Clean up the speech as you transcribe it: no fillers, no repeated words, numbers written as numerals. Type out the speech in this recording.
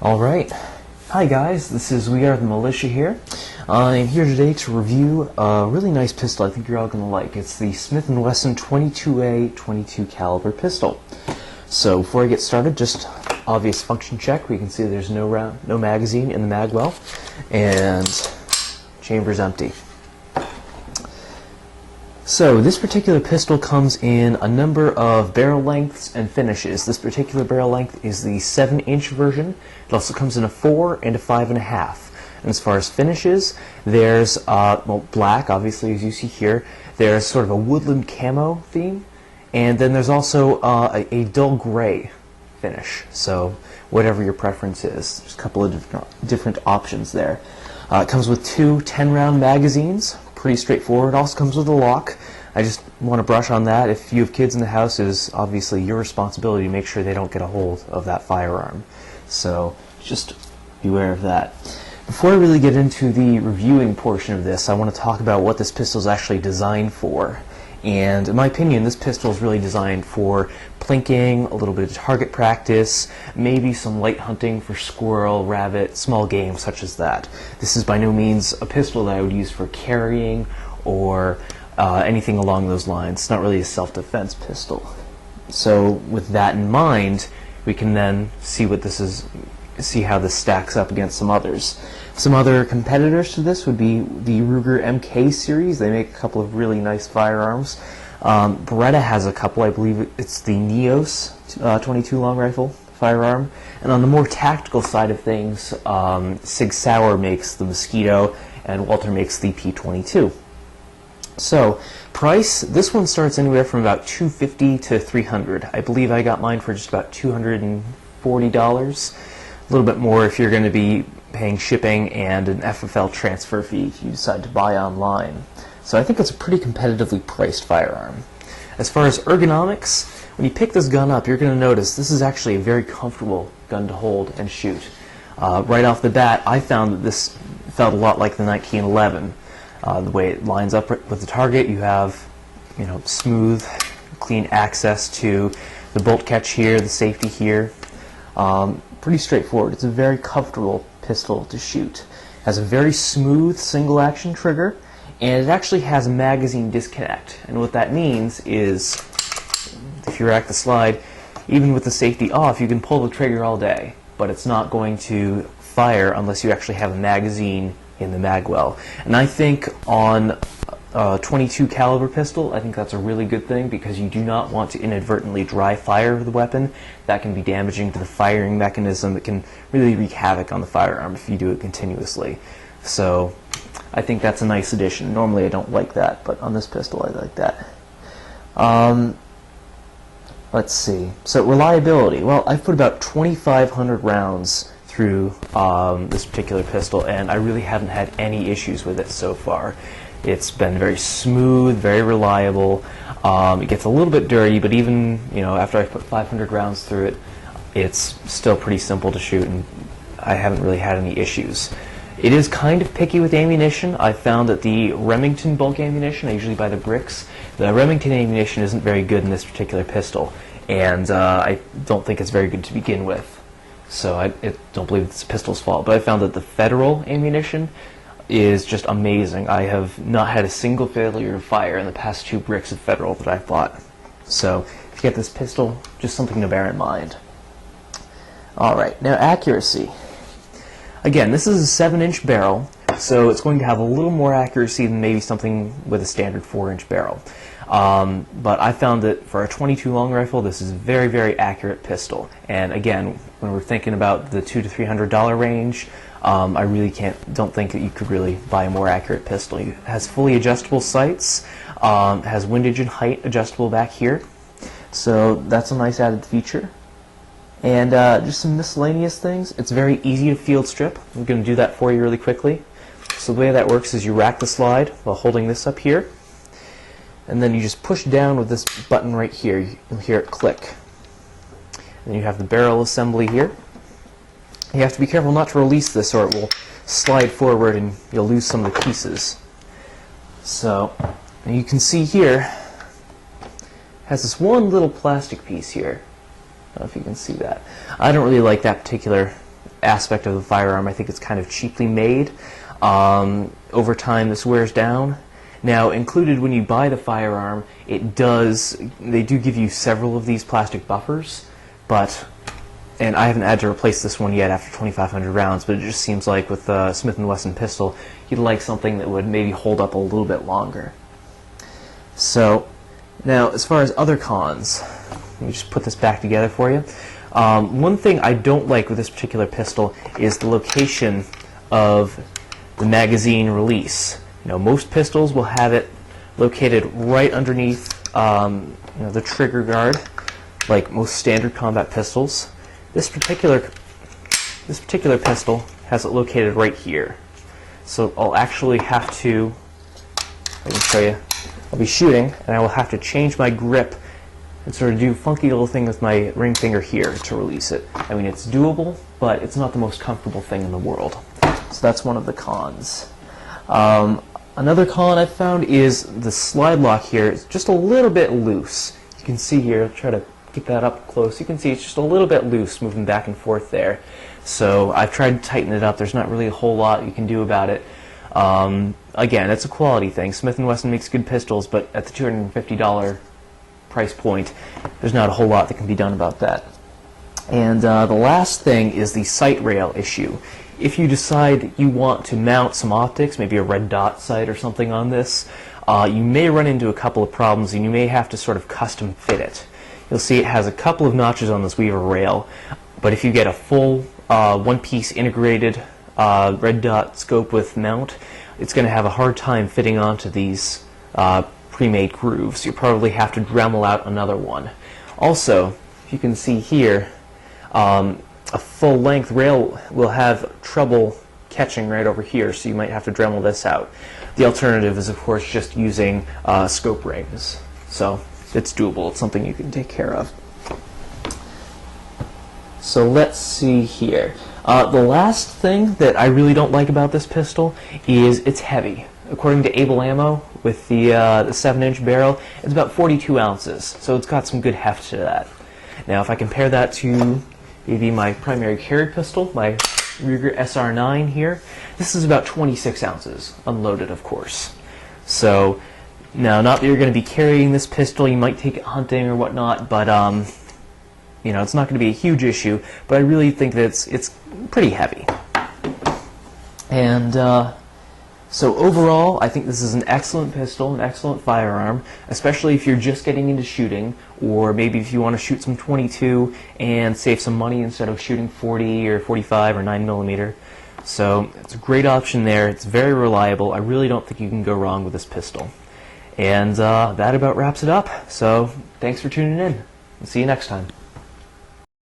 Alright, hi guys, We Are the Militia here. I'm here today to review a really nice pistol I think you're all going to like. It's the Smith & Wesson 22A 22 caliber pistol. So before I get started, just obvious function check. We can see there's no magazine in the magwell, and chamber's empty. So this particular pistol comes in a number of barrel lengths and finishes. This particular barrel length is the 7-inch version. It also comes in a 4 and a 5.5. And as far as finishes, there's black, obviously, as you see here. There's sort of a woodland camo theme, and then there's also a dull gray finish. So whatever your preference is, there's a couple of different options there. It comes with two 10-round magazines. Pretty straightforward. It also comes with a lock. I just want to brush on that. If you have kids in the house, it is obviously your responsibility to make sure they don't get a hold of that firearm. So just beware of that. Before I really get into the reviewing portion of this, I want to talk about what this pistol is actually designed for. And in my opinion, this pistol is really designed for plinking, a little bit of target practice, maybe some light hunting for squirrel, rabbit, small game such as that. This is by no means a pistol that I would use for carrying or anything along those lines. It's not really a self-defense pistol. So with that in mind, we can then see how this stacks up against some others. Some other competitors to this would be the Ruger MK series. They make a couple of really nice firearms. Beretta has a couple. I believe it's the Neos 22 long rifle firearm. And on the more tactical side of things, Sig Sauer makes the Mosquito, and Walter makes the P22. So, price, this one starts anywhere from about $250 to $300. I believe I got mine for just about $240. A little bit more if you're going to be paying shipping and an FFL transfer fee if you decide to buy online. So I think it's a pretty competitively priced firearm. As far as ergonomics, when you pick this gun up, you're going to notice this is actually a very comfortable gun to hold and shoot. Right off the bat, I found that this felt a lot like the 1911. The way it lines up with the target, you have, smooth, clean access to the bolt catch here, the safety here. Pretty straightforward. It's a very comfortable pistol to shoot. It has a very smooth single action trigger, and it actually has a magazine disconnect. And what that means is, if you rack the slide, even with the safety off, you can pull the trigger all day, but it's not going to fire unless you actually have a magazine in the magwell. And I think on a 22 caliber pistol, I think that's a really good thing, because you do not want to inadvertently dry fire the weapon. That can be damaging to the firing mechanism. It can really wreak havoc on the firearm if you do it continuously. So I think that's a nice addition. Normally I don't like that, but on this pistol I like that. Let's see. So reliability. Well, I've put about 2,500 rounds through this particular pistol, and I really haven't had any issues with it so far. It's been very smooth, very reliable. It gets a little bit dirty, but even after I put 500 rounds through it, it's still pretty simple to shoot, and I haven't really had any issues. It is kind of picky with ammunition. I found that the Remington bulk ammunition, I usually buy the bricks, the Remington ammunition isn't very good in this particular pistol, and I don't think it's very good to begin with. So I don't believe it's the pistol's fault, but I found that the Federal ammunition is just amazing. I have not had a single failure to fire in the past 2 bricks of Federal that I've bought. So if you get this pistol, just something to bear in mind. Alright, now accuracy. Again, this is a 7-inch barrel, so it's going to have a little more accuracy than maybe something with a standard 4-inch barrel. But I found that for a 22 long rifle, this is a very, very accurate pistol. And again, when we're thinking about the $200 to $300 range, I really don't think that you could really buy a more accurate pistol. It has fully adjustable sights, has windage and height adjustable back here, so that's a nice added feature. And just some miscellaneous things. It's very easy to field strip. I'm going to do that for you really quickly. So the way that works is you rack the slide while holding this up here, and then you just push down with this button right here. You'll hear it click. And then you have the barrel assembly here. You have to be careful not to release this, or it will slide forward and you'll lose some of the pieces. So you can see here, it has this one little plastic piece here. I don't know if you can see that. I don't really like that particular aspect of the firearm. I think it's kind of cheaply made. Over time, this wears down. Now, included when you buy the firearm, they do give you several of these plastic buffers, and I haven't had to replace this one yet after 2,500 rounds, but it just seems like with the Smith & Wesson pistol, you'd like something that would maybe hold up a little bit longer. So, now, as far as other cons, let me just put this back together for you. One thing I don't like with this particular pistol is the location of the magazine release. Most pistols will have it located right underneath the trigger guard, like most standard combat pistols. This particular pistol has it located right here. So I'll actually have to, I can show you, I'll be shooting and I will have to change my grip and sort of do a funky little thing with my ring finger here to release it. I mean, it's doable, but it's not the most comfortable thing in the world. So that's one of the cons. Another con I've found is the slide lock here is just a little bit loose. You can see here, I'll try to get that up close. You can see it's just a little bit loose moving back and forth there. So I've tried to tighten it up. There's not really a whole lot you can do about it. Again, it's a quality thing. Smith & Wesson makes good pistols, but at the $250 price point, there's not a whole lot that can be done about that. And the last thing is the sight rail issue. If you decide you want to mount some optics, maybe a red dot sight or something on this, you may run into a couple of problems and you may have to sort of custom fit it. You'll see it has a couple of notches on this weaver rail, but if you get a full one-piece integrated red dot scope with mount, it's going to have a hard time fitting onto these pre-made grooves. You'll probably have to Dremel out another one. Also, if you can see here, a full-length rail will have trouble catching right over here, so you might have to Dremel this out. The alternative is, of course, just using scope rings. So it's doable. It's something you can take care of. So let's see here. The last thing that I really don't like about this pistol is it's heavy. According to Able Ammo, with the 7-inch barrel, it's about 42 ounces, so it's got some good heft to that. Now, if I compare that to maybe my primary carry pistol, my Ruger SR9 here, this is about 26 ounces, unloaded, of course. So, now, not that you're going to be carrying this pistol, you might take it hunting or whatnot, but it's not going to be a huge issue, but I really think that it's pretty heavy. And so overall, I think this is an excellent pistol, an excellent firearm, especially if you're just getting into shooting, or maybe if you want to shoot some .22 and save some money instead of shooting 40 or 45 or 9mm. So it's a great option there. It's very reliable. I really don't think you can go wrong with this pistol. And that about wraps it up. So thanks for tuning in. We'll see you next time.